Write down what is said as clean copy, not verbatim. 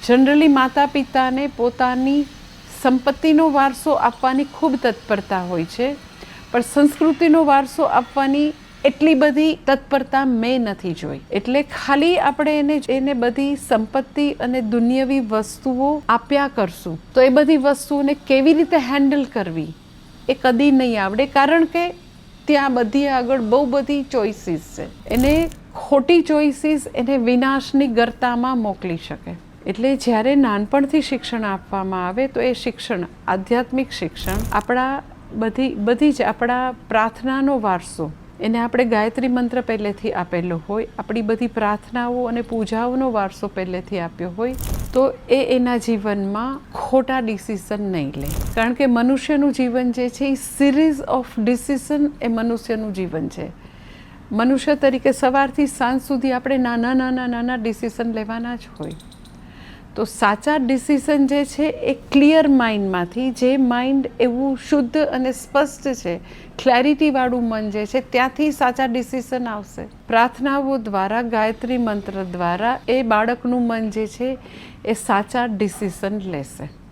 Generally માતા પિતાને પોતાની સંપત્તિનો વારસો આપવાની ખૂબ તત્પરતા હોય છે, પણ સંસ્કૃતિનો વારસો આપવાની એટલી બધી તત્પરતા મેં નથી જોઈ. એટલે ખાલી આપણે એને બધી સંપત્તિ અને દુનિયાવી વસ્તુઓ આપ્યા કરશું તો એ બધી વસ્તુઓને કેવી રીતે હેન્ડલ કરવી એ કદી નહીં આવડે, કારણ કે ત્યાં બધી આગળ બહુ બધી ચોઇસીસ છે. એને ખોટી ચોઇસીસ એને વિનાશની ગર્તામાં મોકલી શકે. એટલે જ્યારે નાનપણથી શિક્ષણ આપવામાં આવે તો એ શિક્ષણ, આધ્યાત્મિક શિક્ષણ, આપણા બધી જ આપણા પ્રાર્થનાનો વારસો, એને આપણે ગાયત્રી મંત્ર પહેલેથી આપેલો હોય, આપણી બધી પ્રાર્થનાઓ અને પૂજાઓનો વારસો પહેલેથી આપ્યો હોય, તો એના જીવનમાં ખોટા ડિસિઝન નહીં લે. કારણ કે મનુષ્યનું જીવન જે છે એ સિરીઝ ઓફ ડિસિઝન એ મનુષ્યનું જીવન છે. મનુષ્ય તરીકે સવારથી સાંજ સુધી આપણે નાના ડિસિઝન લેવાના જ હોય. તો સાચા ડિસિઝન જે છે એ ક્લિયર માઇન્ડમાંથી, જે માઇન્ડ એવું શુદ્ધ અને સ્પષ્ટ છે, ક્લેરિટીવાળું મન જે છે, ત્યાંથી સાચા ડિસિઝન આવશે. પ્રાર્થનાઓ દ્વારા, ગાયત્રી મંત્ર દ્વારા એ બાળકનું મન જે છે એ સાચા ડિસિઝન લેશે.